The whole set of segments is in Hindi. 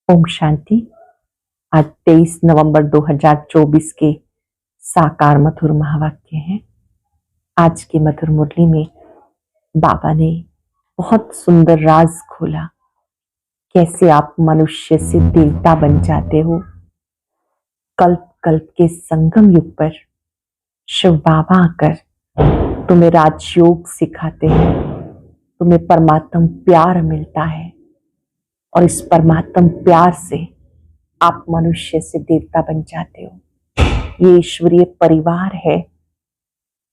ओम शांति। आज 23 नवंबर 2024 के साकार मधुर महावाक्य हैं। आज की मधुर मुरली में बाबा ने बहुत सुंदर राज खोला, कैसे आप मनुष्य से देवता बन जाते हो। कल्प कल्प के संगम युग पर शिव बाबा आकर तुम्हें राजयोग सिखाते हैं, तुम्हें परमात्म प्यार मिलता है और इस परमात्म प्यार से आप मनुष्य से देवता बन जाते हो। ये ईश्वरीय परिवार है।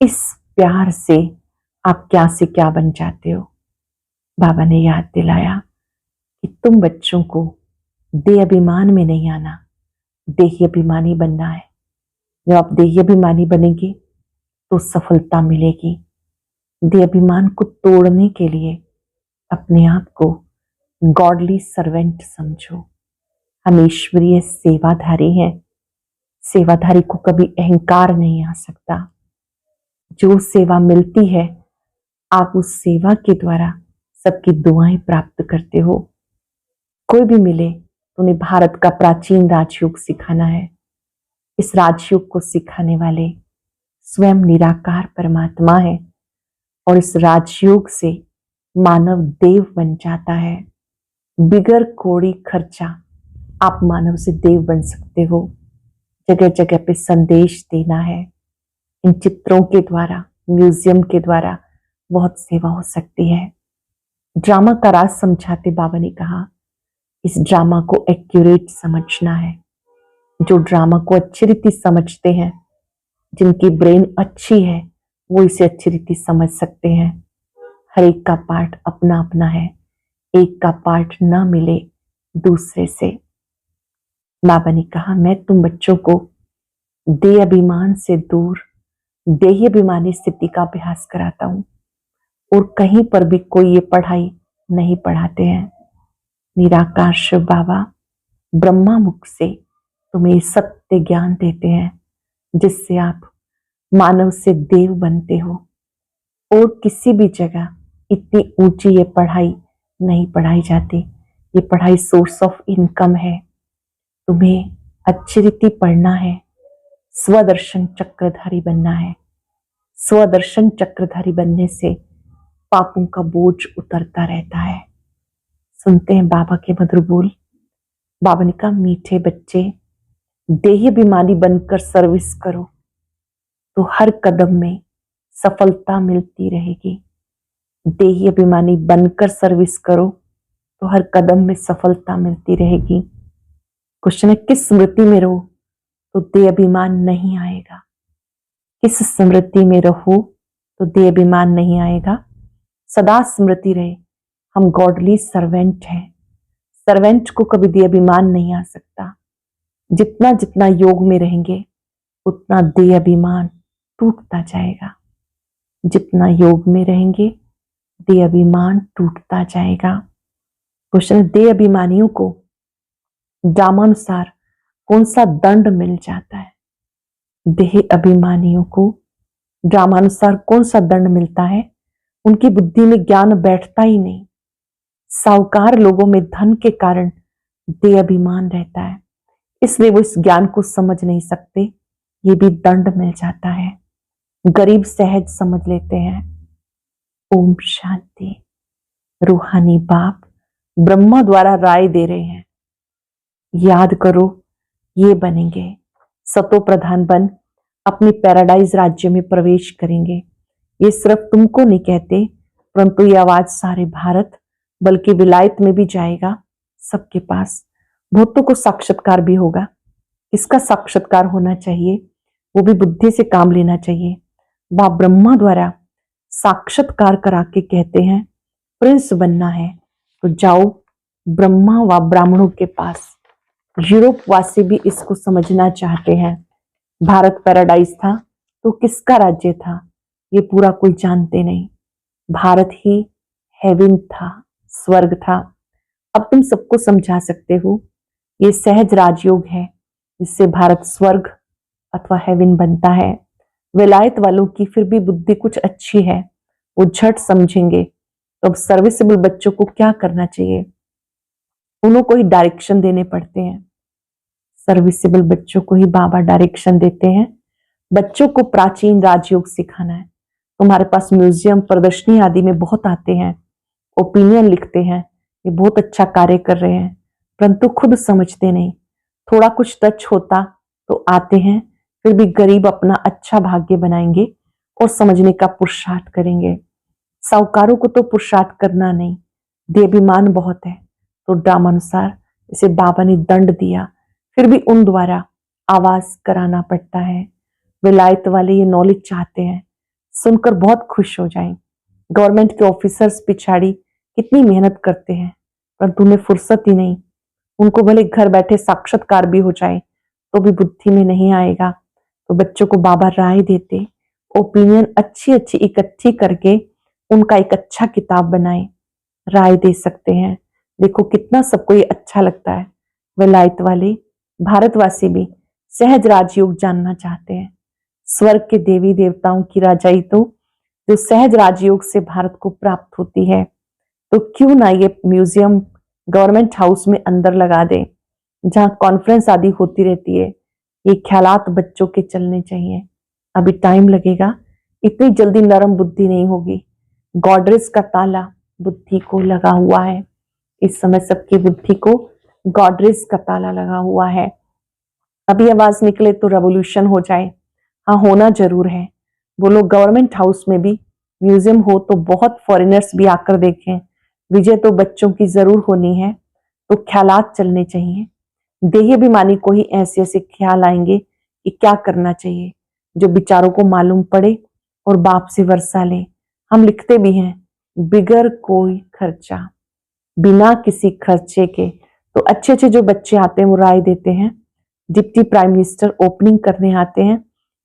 इस प्यार से आप क्या से क्या बन जाते हो। बाबा ने याद दिलाया कि तुम बच्चों को देह अभिमान में नहीं आना, देही अभिमानी बनना है। जब आप देही अभिमानी बनेंगे तो सफलता मिलेगी। देह अभिमान को तोड़ने के लिए अपने आप को गॉडली सर्वेंट समझो। हम ईश्वरीय सेवाधारी हैं। सेवाधारी को कभी अहंकार नहीं आ सकता। जो सेवा मिलती है आप उस सेवा के द्वारा सबकी दुआएं प्राप्त करते हो। कोई भी मिले तो उन्हें भारत का प्राचीन राजयोग सिखाना है। इस राजयोग को सिखाने वाले स्वयं निराकार परमात्मा है और इस राजयोग से मानव देव बन जाता है। बिगर कोड़ी खर्चा आप मानव से देव बन सकते हो। जगह जगह पे संदेश देना है। इन चित्रों के द्वारा, म्यूजियम के द्वारा बहुत सेवा हो सकती है। ड्रामा का राज समझाते बाबा ने कहा, इस ड्रामा को एक्यूरेट समझना है। जो ड्रामा को अच्छी रीति समझते हैं, जिनकी ब्रेन अच्छी है, वो इसे अच्छी रीति समझ सकते हैं। हर एक का पार्ट अपना अपना है। एक का पार्ट ना मिले दूसरे से। बाबा ने कहा, मैं तुम बच्चों को देह अभिमान से दूर देही अभिमानी स्थिति का अभ्यास कराता हूं और कहीं पर भी कोई ये पढ़ाई नहीं पढ़ाते हैं। निराकार शिव बाबा ब्रह्मा मुख से तुम्हें सत्य ज्ञान देते हैं, जिससे आप मानव से देव बनते हो। और किसी भी जगह इतनी ऊंची ये पढ़ाई नहीं पढ़ाई जाती। ये पढ़ाई सोर्स ऑफ इनकम है। तुम्हें अच्छी रीति पढ़ना है। स्वदर्शन चक्रधारी बनना है। स्वदर्शन चक्रधारी बनने से पापों का बोझ उतरता रहता है। सुनते हैं बाबा के मधुर बोल। बाबा ने कहा, मीठे बच्चे देही अभिमानी बनकर सर्विस करो तो हर कदम में सफलता मिलती रहेगी। देही अभिमानी बनकर सर्विस करो तो हर कदम में सफलता मिलती रहेगी। क्वेश्चन है, किस स्मृति में रहो तो देह अभिमान नहीं आएगा। किस स्मृति में रहो तो देह अभिमान नहीं आएगा। सदा स्मृति रहे, हम गॉडली सर्वेंट हैं। सर्वेंट को कभी देह अभिमान नहीं आ सकता। जितना जितना योग में रहेंगे उतना देह अभिमान टूटता जाएगा। जितना योग में रहेंगे देह अभिमान टूटता जाएगा। क्वेश्चन है, देह अभिमानियों को ड्रामानुसार कौन सा दंड मिल जाता है। देह अभिमानियों को ड्रामानुसार कौन सा दंड मिलता है। उनकी बुद्धि में ज्ञान बैठता ही नहीं। साहूकार लोगों में धन के कारण देह अभिमान रहता है, इसलिए वो इस ज्ञान को समझ नहीं सकते। ये भी दंड मिल जाता है। गरीब सहज समझ लेते हैं। ओम शांति। रूहानी बाप ब्रह्मा द्वारा राय दे रहे हैं, याद करो ये बनेंगे। सतो प्रधान बन अपनी पैराडाइज राज्य में प्रवेश करेंगे। ये सिर्फ तुमको नहीं कहते, परंतु ये आवाज सारे भारत बल्कि विलायत में भी जाएगा। सबके पास बहुतों को साक्षात्कार भी होगा। इसका साक्षात्कार होना चाहिए, वो भी बुद्धि से काम लेना चाहिए। वह ब्रह्मा द्वारा साक्षात्कार करा के कहते हैं, प्रिंस बनना है तो जाओ ब्रह्मा व ब्राह्मणों के पास। यूरोप वासी भी इसको समझना चाहते हैं। भारत पैराडाइज था तो किसका राज्य था, ये पूरा कोई जानते नहीं। भारत ही हेवन था, स्वर्ग था। अब तुम सबको समझा सकते हो, ये सहज राजयोग है जिससे भारत स्वर्ग अथवा हेवन बनता है। विलायत वालों की फिर भी बुद्धि कुछ अच्छी है, वो झट समझेंगे। तो अब सर्विसेबल बच्चों को क्या करना चाहिए। उन्हों को ही डायरेक्शन देने पड़ते हैं। सर्विसेबल बच्चों को ही बाबा डायरेक्शन देते हैं। बच्चों को प्राचीन राजयोग सिखाना है। तुम्हारे पास म्यूजियम, प्रदर्शनी आदि में बहुत आते हैं, ओपिनियन लिखते हैं, ये बहुत अच्छा कार्य कर रहे हैं, परंतु खुद समझते नहीं। थोड़ा कुछ टच होता तो आते हैं, फिर भी गरीब अपना अच्छा भाग्य बनाएंगे और समझने का पुरुषार्थ करेंगे। साहूकारों को तो पुरुषार्थ करना नहीं, देहाभिमान बहुत है, तो ड्रामानुसार इसे बाबा ने दंड दिया, फिर भी उन द्वारा आवाज कराना पड़ता है। विलायत वाले ये नॉलेज चाहते हैं, सुनकर बहुत खुश हो जाएं। गवर्नमेंट के ऑफिसर्स पिछाड़ी कितनी मेहनत करते हैं, परंतु उन्हें फुर्सत ही नहीं। उनको भले घर बैठे साक्षात्कार भी हो जाए तो भी बुद्धि में नहीं आएगा। तो बच्चों को बाबा राय देते, ओपिनियन अच्छी अच्छी इकट्ठी करके उनका एक अच्छा किताब बनाए, राय दे सकते हैं। देखो कितना सबको ये अच्छा लगता है। विलायत वाले भारतवासी भी सहज राजयोग जानना चाहते हैं। स्वर्ग के देवी देवताओं की राजाई तो जो सहज राजयोग से भारत को प्राप्त होती है, तो क्यों ना ये म्यूजियम गवर्नमेंट हाउस में अंदर लगा दे, जहां कॉन्फ्रेंस आदि होती रहती है। ये ख्यालात बच्चों के चलने चाहिए। अभी टाइम लगेगा, इतनी जल्दी नरम बुद्धि नहीं होगी। गॉडरेज का ताला बुद्धि को लगा हुआ है। इस समय सबकी बुद्धि को गॉडरेज का ताला लगा हुआ है। अभी आवाज निकले तो रेवोल्यूशन हो जाए। हाँ, होना जरूर है। बोलो गवर्नमेंट हाउस में भी म्यूजियम हो तो बहुत फॉरेनर्स भी आकर देखें। विजय तो बच्चों की जरूर होनी है, तो ख्यालात चलने चाहिए। देहाभिमानी को ही ऐसे ऐसे ख्याल आएंगे कि क्या करना चाहिए, जो विचारों को मालूम पड़े और बाप से वर्षा ले। हम लिखते भी हैं, बिगर कोई खर्चा, बिना किसी खर्चे के। तो अच्छे अच्छे जो बच्चे आते हैं वो राय देते हैं। डिप्टी प्राइम मिनिस्टर ओपनिंग करने आते हैं,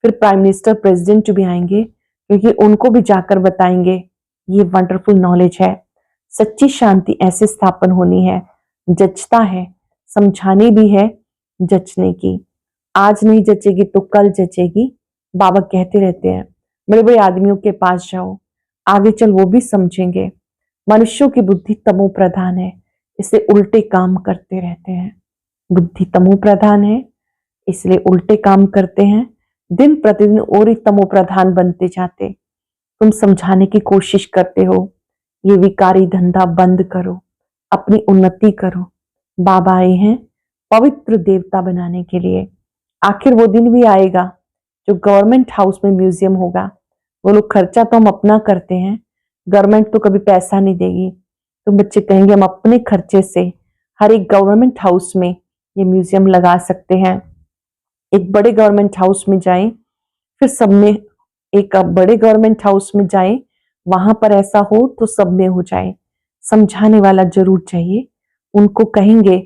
फिर प्राइम मिनिस्टर प्रेसिडेंट भी आएंगे, क्योंकि उनको भी जाकर बताएंगे ये वंडरफुल नॉलेज है। सच्ची शांति ऐसे स्थापन होनी है। जचता है, समझाने भी है, जचने की। आज नहीं जचेगी तो कल जचेगी। बाबा कहते रहते हैं, बड़े बड़े आदमियों के पास जाओ, आगे चल वो भी समझेंगे। मनुष्यों की बुद्धि तमो प्रधान है, इसलिए उल्टे काम करते रहते हैं। बुद्धि तमो प्रधान है, इसलिए उल्टे काम करते हैं। दिन प्रतिदिन और ही तमो प्रधान बनते जाते। तुम समझाने की कोशिश करते हो, ये विकारी धंधा बंद करो, अपनी उन्नति करो। बाबा आए हैं पवित्र देवता बनाने के लिए। आखिर वो दिन भी आएगा जो गवर्नमेंट हाउस में म्यूजियम होगा। वो लोग खर्चा तो हम अपना करते हैं, गवर्नमेंट तो कभी पैसा नहीं देगी। तो बच्चे कहेंगे हम अपने खर्चे से हर एक गवर्नमेंट हाउस में ये म्यूजियम लगा सकते हैं। एक बड़े गवर्नमेंट हाउस में जाएं, फिर सब में एक बड़े गवर्नमेंट हाउस में जाएं, वहां पर ऐसा हो तो सब में हो जाए। समझाने वाला जरूर चाहिए। उनको कहेंगे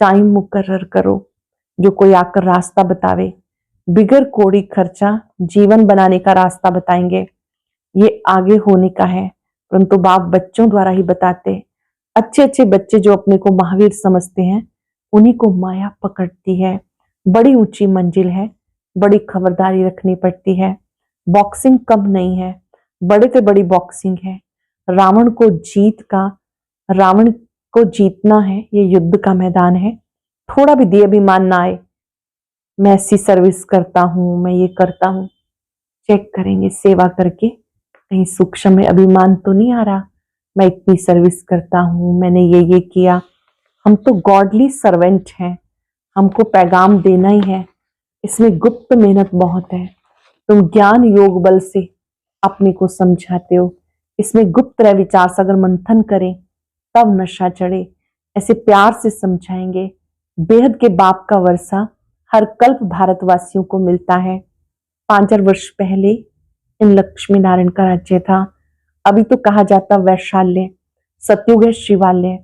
टाइम मुकर्रर करो, जो कोई आकर रास्ता बतावे। बिगर कोड़ी खर्चा जीवन बनाने का रास्ता बताएंगे। ये आगे होने का है, परंतु बाप बच्चों द्वारा ही बताते। अच्छे अच्छे बच्चे जो अपने को महावीर समझते हैं, उन्हीं को माया पकड़ती है। बड़ी ऊंची मंजिल है, बड़ी खबरदारी रखनी पड़ती है। बॉक्सिंग कम नहीं है, बड़े से बड़ी बॉक्सिंग है। रावण को जीतना है, ये युद्ध का मैदान है। थोड़ा भी देहाभिमान ना आए, मैं ऐसी सर्विस करता हूं, मैं ये करता हूं। चेक करेंगे सेवा करके, कहीं सूक्ष्म में अभिमान तो नहीं आ रहा, मैं इतनी सर्विस करता हूं, मैंने ये किया। हम तो गॉडली सर्वेंट हैं, हमको पैगाम देना ही है। इसमें गुप्त मेहनत बहुत है। तुम ज्ञान योग बल से अपने को समझाते हो, इसमें गुप्त रह विचार से अगर मंथन करें तब नशा चढ़े। ऐसे प्यार से समझाएंगे। बेहद के बाप का वर्षा हर कल्प भारतवासियों को मिलता है। 5000 वर्ष पहले इन लक्ष्मी नारायण का राज्य था। अभी तो कहा जाता वैशाल्य। सतयुग है शिवालय,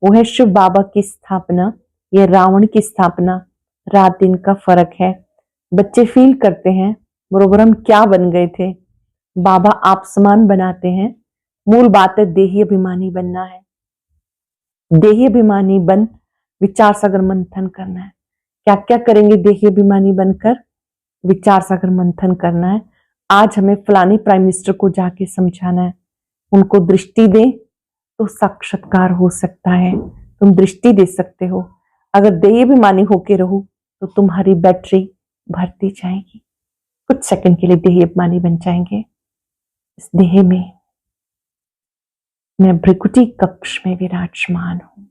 वो है शिव बाबा की स्थापना, ये रावण की स्थापना। रात दिन का फर्क है। बच्चे फील करते हैं बरोबर हम क्या बन गए थे। बाबा आप समान बनाते हैं। मूल बात है देही अभिमानी बनना है। देही अभिमानी बन विचार सागर मंथन करना है। क्या क्या करेंगे देही अभिमानी बनकर? विचार सागर मंथन करना है। आज हमें फलाने प्राइम मिनिस्टर को जाके समझाना है, उनको दृष्टि दे तो साक्षात्कार हो सकता है। तुम दृष्टि दे सकते हो। अगर देहाभिमानी होके रहो तो तुम्हारी बैटरी भरती जाएगी। कुछ सेकंड के लिए देहाभिमानी बन जाएंगे। इस देह में मैं भृकुटी कक्ष में विराजमान हूं।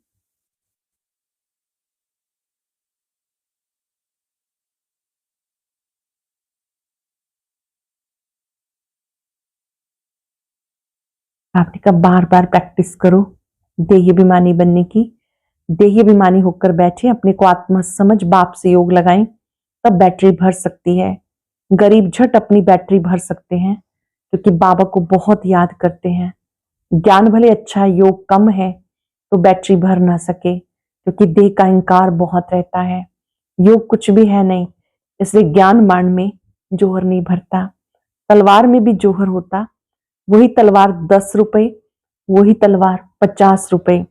आपने कहा बार बार प्रैक्टिस करो देहाभिमानी बनने की। देहाभिमानी होकर बैठे, अपने को आत्मा समझ बाप से योग लगाएं, तब बैटरी भर सकती है। गरीब झट अपनी बैटरी भर सकते हैं क्योंकि बाबा को बहुत याद करते हैं। ज्ञान भले अच्छा, योग कम है तो बैटरी भर ना सके क्योंकि देह का अहंकार बहुत रहता है। योग कुछ भी है नहीं, इसलिए ज्ञान मान में जोहर नहीं भरता। तलवार में भी जोहर होता, वही तलवार 10 रुपए, वही तलवार 50 रुपए।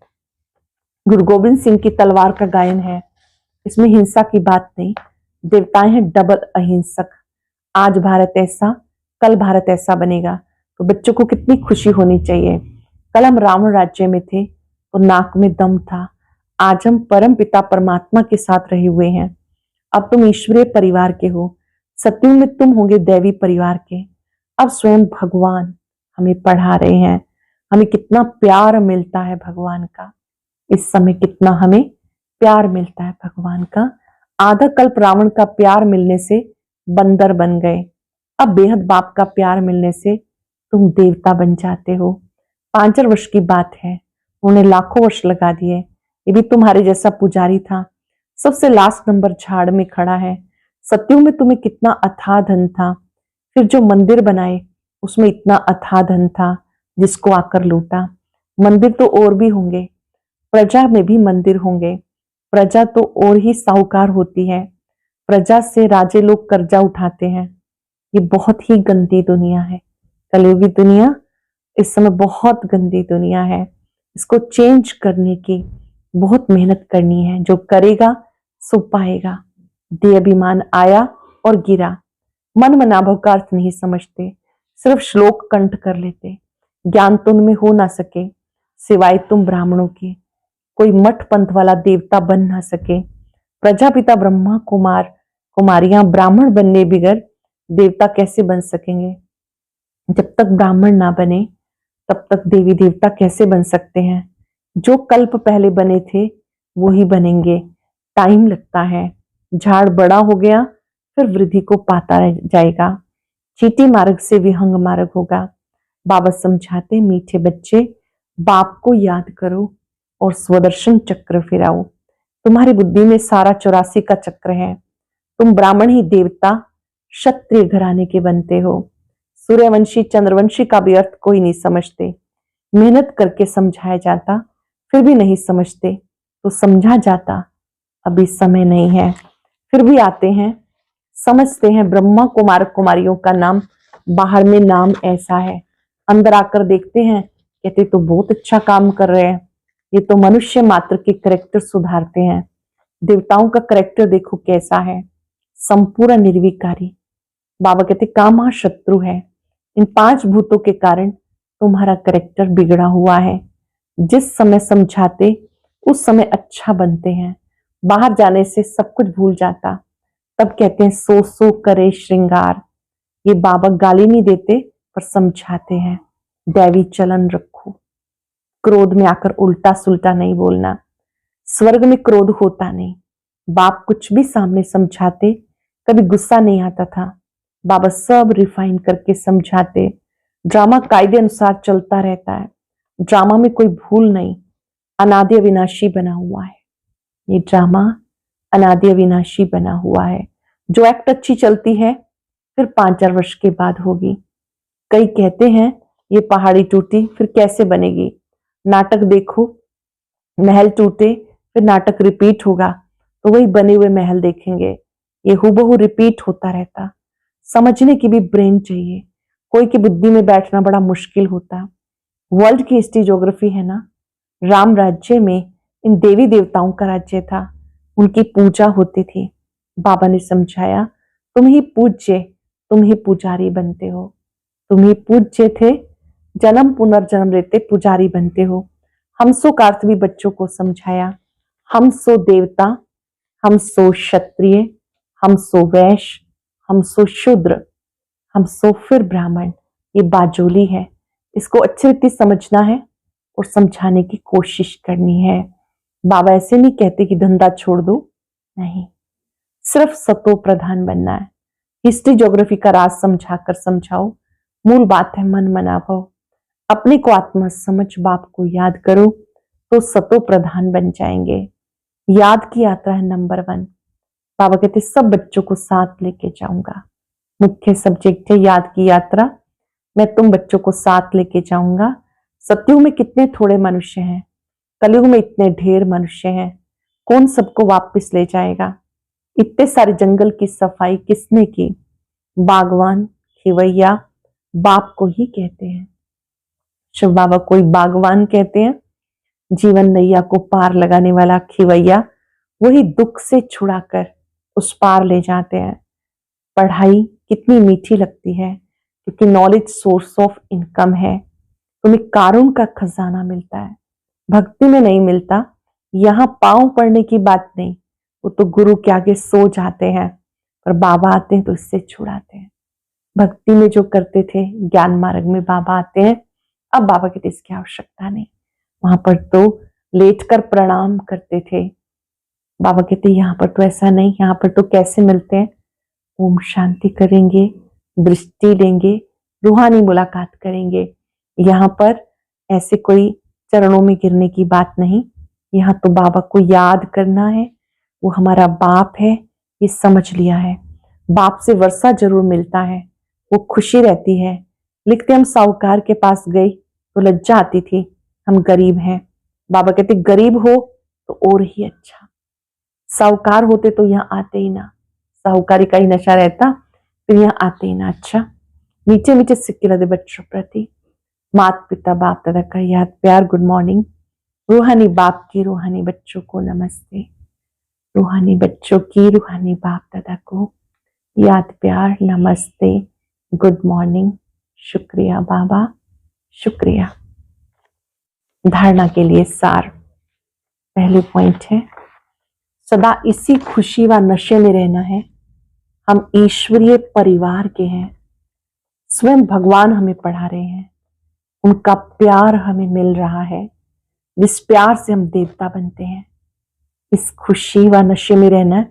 गुरु गोविंद सिंह की तलवार का गायन है, इसमें हिंसा की बात नहीं। देवताएं हैं डबल अहिंसक। आज भारत ऐसा, कल भारत ऐसा बनेगा। तो बच्चों को कितनी खुशी होनी चाहिए। कल हम रावण राज्य में थे तो नाक में दम था, आज हम परम पिता परमात्मा के साथ रहे हुए हैं। अब तुम ईश्वरीय परिवार के हो, सत्युग में तुम होंगे दैवी परिवार के। अब स्वयं भगवान हमें पढ़ा रहे हैं। हमें कितना प्यार मिलता है भगवान का, इस समय कितना हमें प्यार मिलता है भगवान का। आधा कल्प रावण का प्यार मिलने से बंदर बन गए, अब बेहद बाप का प्यार मिलने से तुम देवता बन जाते हो। 5 वर्ष की बात है, उन्हें लाखों वर्ष लगा दिए। ये भी तुम्हारे जैसा पुजारी था, सबसे लास्ट नंबर झाड़ में खड़ा है। सत्युग में तुम्हें कितना अथाह धन था, फिर जो मंदिर बनाए उसमें इतना अथाह धन था जिसको आकर लूटा। मंदिर तो और भी होंगे, प्रजा में भी मंदिर होंगे। प्रजा तो और ही साहूकार होती है, प्रजा से राजे लोग कर्जा उठाते हैं। ये बहुत ही गंदी दुनिया है, कलयुगी दुनिया इस समय बहुत गंदी दुनिया है। इसको चेंज करने की बहुत मेहनत करनी है, जो करेगा सो पाएगा। देहाभिमान आया और गिरा, मन मनाभव का अर्थ नहीं समझते, सिर्फ श्लोक कंठ कर लेते। ज्ञान तो उनमें हो ना सके सिवाय तुम ब्राह्मणों के, कोई मठ पंथ वाला देवता बन ना सके। प्रजापिता ब्रह्मा कुमार कुमारियां ब्राह्मण बनने बगैर देवता कैसे बन सकेंगे। जब तक ब्राह्मण ना बने तब तक देवी देवता कैसे बन सकते हैं। जो कल्प पहले बने थे वो ही बनेंगे, टाइम लगता है। झाड़ बड़ा हो गया फिर वृद्धि को पाता रह जाएगा। चीटी मार्ग से विहंग मार्ग होगा। बाबा समझाते, मीठे बच्चे बाप को याद करो और स्वदर्शन चक्र फिराओ। तुम्हारी बुद्धि में सारा 84 का चक्र है। तुम ब्राह्मण ही देवता क्षत्रिय घराने के बनते हो। सूर्यवंशी चंद्रवंशी का भी अर्थ कोई नहीं समझते। मेहनत करके समझाया जाता फिर भी नहीं समझते, तो समझा जाता अभी समय नहीं है। फिर भी आते हैं, समझते हैं। ब्रह्मा कुमार कुमारियों का नाम, बाहर में नाम ऐसा है, अंदर आकर देखते हैं, कहते तो बहुत अच्छा काम कर रहे हैं। ये तो मनुष्य मात्र के करेक्टर सुधारते हैं। देवताओं का करेक्टर देखो कैसा है, संपूर्ण निर्विकारी। बाबा कहते कामा शत्रु है। इन 5 भूतों के कारण तुम्हारा करेक्टर बिगड़ा हुआ है। जिस समय समझाते उस समय अच्छा बनते हैं, बाहर जाने से सब कुछ भूल जाता। तब कहते हैं सो सो करे श्रृंगार। ये बाबा गाली नहीं देते पर समझाते हैं, दैवी चलन रखो। क्रोध में आकर उल्टा सुल्टा नहीं बोलना। स्वर्ग में क्रोध होता नहीं। बाप कुछ भी सामने समझाते कभी गुस्सा नहीं आता था। बाबा सब रिफाइन करके समझाते। ड्रामा कायदे अनुसार चलता रहता है, ड्रामा में कोई भूल नहीं। अनादि अविनाशी बना हुआ है ये ड्रामा, अनादि अविनाशी बना हुआ है। जो एक्ट अच्छी चलती है फिर 5,000 वर्ष के बाद होगी। कई कहते हैं ये पहाड़ी टूटी फिर कैसे बनेगी। नाटक देखो, महल टूटे फिर नाटक रिपीट होगा तो वही बने हुए महल देखेंगे। ये हूबहू रिपीट होता रहता। समझने की भी ब्रेन चाहिए, कोई की बुद्धि में बैठना बड़ा मुश्किल होता। वर्ल्ड की हिस्ट्री ज्योग्राफी है ना। राम राज्य में इन देवी देवताओं का राज्य था, उनकी पूजा होती थी। बाबा ने समझाया तुम ही पूज्य, तुम ही पुजारी बनते हो। तुम ही पूज्य थे, जन्म पुनर्जन्म लेते पुजारी बनते हो। हम सो का अर्थ भी बच्चों को समझाया। हम सो देवता, हम सो क्षत्रिय, हम सो वैश्य, हम सो शूद्र, हम सो फिर ब्राह्मण। ये बाजोली है, इसको अच्छी रीति समझना है और समझाने की कोशिश करनी है। बाबा ऐसे नहीं कहते कि धंधा छोड़ दो, नहीं, सिर्फ सतो प्रधान बनना है। हिस्ट्री ज्योग्राफी का राज समझाकर समझाओ, मूल बात है मन मना भाव। अपने को आत्मा समझ बाप को याद करो तो सतो प्रधान बन जाएंगे। याद की यात्रा है नंबर 1। बाबा कहते सब बच्चों को साथ लेके जाऊंगा। मुख्य सब्जेक्ट है याद की यात्रा। मैं तुम बच्चों को साथ लेके जाऊंगा। सतयुग में कितने थोड़े मनुष्य हैं, कलयुग में इतने ढेर मनुष्य हैं, कौन सबको वापस ले जाएगा? इतने सारे जंगल की सफाई किसने की? बागवान, खिवैया बाप को ही कहते हैं। शिव बाबा को बागवान कहते हैं, जीवन नैया को पार लगाने वाला खिवैया, वही दुख से छुड़ाकर उस पार ले जाते हैं। पढ़ाई कितनी मीठी लगती है, क्योंकि नॉलेज सोर्स ऑफ इनकम है। तुम्हें कारून का खजाना मिलता है, भक्ति में नहीं मिलता। यहाँ पांव पड़ने की बात नहीं, वो तो गुरु के आगे सो जाते हैं, पर बाबा आते हैं तो इससे छुड़ाते हैं। भक्ति में जो करते थे, ज्ञान मार्ग में बाबा आते हैं, अब बाबा की इसकी आवश्यकता नहीं। वहां पर तो लेटकर प्रणाम करते थे। बाबा कहते यहाँ पर तो ऐसा नहीं, यहाँ पर तो कैसे मिलते हैं? ओम शांति करेंगे, दृष्टि लेंगे, रूहानी मुलाकात करेंगे। यहाँ पर ऐसे कोई चरणों में गिरने की बात नहीं। यहाँ तो बाबा को याद करना है, वो हमारा बाप है, ये समझ लिया है। बाप से वर्षा जरूर मिलता है, वो खुशी रहती है। लिखते हम साहूकार के पास गई तो लज्जा आती थी, हम गरीब हैं। बाबा कहते गरीब हो तो और ही अच्छा, साहूकार होते तो यहाँ आते ही ना, साहूकारी का ही नशा रहता तो यहाँ आते ही ना। अच्छा, मीठे मीठे सिक्के लदे बच्चों प्रति माता पिता बाप दादा का याद प्यार, गुड मॉर्निंग। रूहानी बाप की रूहानी बच्चों को नमस्ते, रूहानी बच्चों की रूहानी बाप दादा को याद प्यार, नमस्ते, गुड मॉर्निंग, शुक्रिया बाबा, शुक्रिया। धारणा के लिए सार, पहली पॉइंट है सदा इसी खुशी व नशे में रहना है। हम ईश्वरीय परिवार के हैं, स्वयं भगवान हमें पढ़ा रहे हैं, उनका प्यार हमें मिल रहा है, जिस प्यार से हम देवता बनते हैं। इस खुशी व नशे में रहना।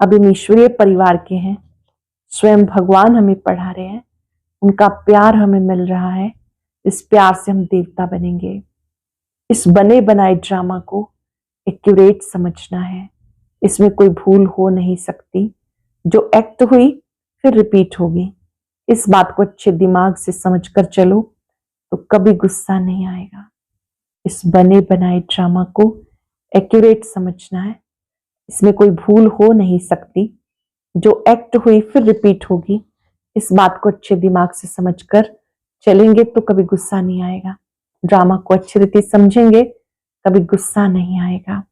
अब हम ईश्वरीय परिवार के हैं, स्वयं भगवान हमें पढ़ा रहे हैं, उनका प्यार हमें मिल रहा है, इस प्यार से हम देवता बनेंगे। इस बने बनाए ड्रामा को एक्यूरेट समझना है, इसमें कोई भूल हो नहीं सकती। जो एक्ट हुई फिर रिपीट होगी, इस बात को अच्छे दिमाग से समझकर चलो तो कभी गुस्सा नहीं आएगा। इस बने बनाए ड्रामा को एक्यूरेट समझना है, इसमें कोई भूल हो नहीं सकती। जो एक्ट हुई फिर रिपीट होगी, इस बात को अच्छे दिमाग से समझकर चलेंगे तो कभी गुस्सा नहीं आएगा। ड्रामा को अच्छी रीति समझेंगे, कभी गुस्सा नहीं आएगा।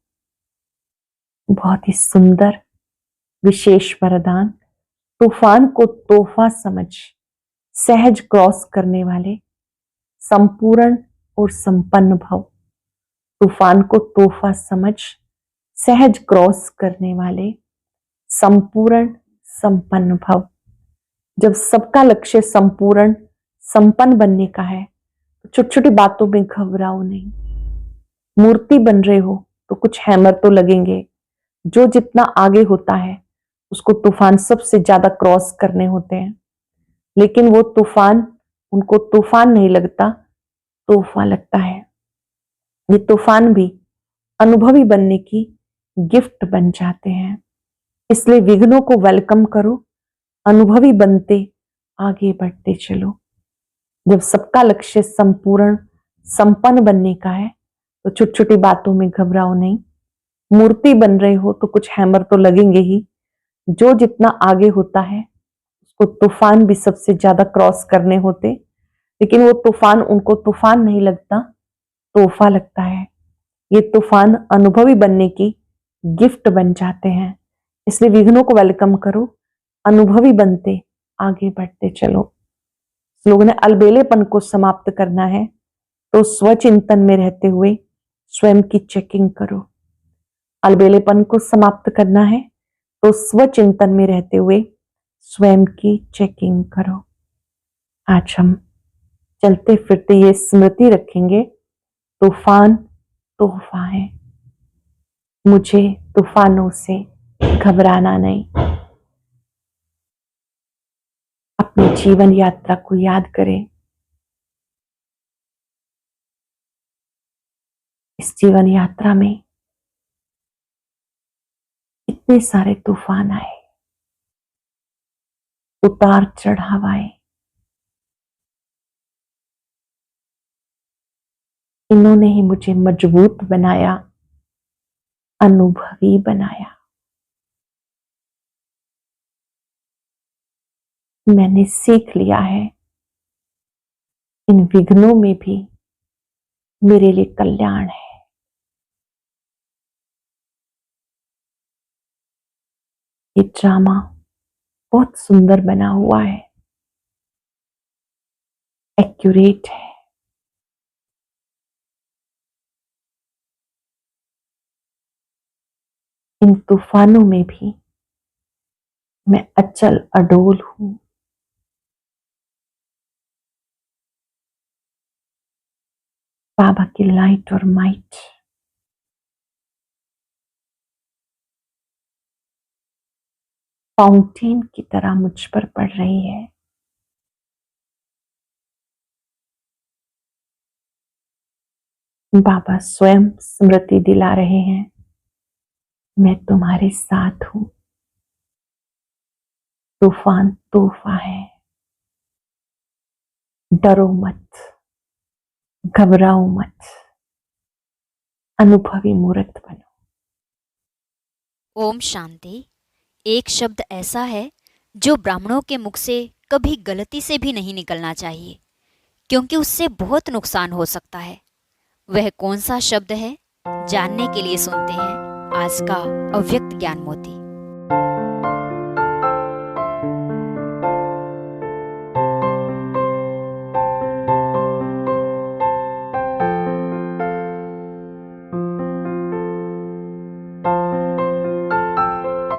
बहुत ही सुंदर विशेष वरदान, तूफान को तोहफा समझ सहज क्रॉस करने वाले संपूर्ण और संपन्न भव। तूफान को तोहफा समझ सहज क्रॉस करने वाले संपूर्ण संपन्न भव। जब सबका लक्ष्य संपूर्ण संपन्न बनने का है तो छोटी छोटी बातों में घबराओ नहीं। मूर्ति बन रहे हो तो कुछ हैमर तो लगेंगे, जो जितना आगे होता है उसको तूफान सबसे ज्यादा क्रॉस करने होते हैं, लेकिन वो तूफान उनको तूफान नहीं लगता, तोहफा लगता है। ये तूफान भी अनुभवी बनने की गिफ्ट बन जाते हैं। इसलिए विघ्नों को वेलकम करो, अनुभवी बनते आगे बढ़ते चलो। जब सबका लक्ष्य संपूर्ण संपन्न बनने का है तो छोटी छोटी बातों में घबराओ नहीं। मूर्ति बन रहे हो तो कुछ हैमर तो लगेंगे ही, जो जितना आगे होता है उसको तूफान भी सबसे ज्यादा क्रॉस करने होते, लेकिन वो तूफान उनको तूफान नहीं लगता, तोहफा लगता है। ये तूफान अनुभवी बनने की गिफ्ट बन जाते हैं। इसलिए विघ्नों को वेलकम करो, अनुभवी बनते आगे बढ़ते चलो। लोगों ने अलबेलेपन को समाप्त करना है तो स्वचिंतन में रहते हुए स्वयं की चेकिंग करो। अलबेलेपन को समाप्त करना है तो स्वचिंतन में रहते हुए स्वयं की चेकिंग करो। आज हम चलते फिरते ये स्मृति रखेंगे, तूफान तोहफा है, मुझे तूफानों से घबराना नहीं। अपनी जीवन यात्रा को याद करें। इस जीवन यात्रा में इतने सारे तूफान आए, उतार चढ़ाव आए। इन्होंने ही मुझे मजबूत बनाया, अनुभवी बनाया। मैंने सीख लिया है इन विघ्नों में भी मेरे लिए कल्याण है। ये ड्रामा बहुत सुंदर बना हुआ है, एक्यूरेट है। इन तूफानों में भी मैं अचल अडोल हूं। बाबा की लाइट और माइट फाउंटेन की तरह मुझ पर पड़ रही है। बाबा स्वयं स्मृति दिला रहे हैं, मैं तुम्हारे साथ हूं। तूफान तोहफा है, डरो मत, घबराओ मत, अनुभवी मूर्त बनो। ओम शांति। एक शब्द ऐसा है जो ब्राह्मणों के मुख से कभी गलती से भी नहीं निकलना चाहिए, क्योंकि उससे बहुत नुकसान हो सकता है। वह कौन सा शब्द है, जानने के लिए सुनते हैं आज का अव्यक्त ज्ञान मोती।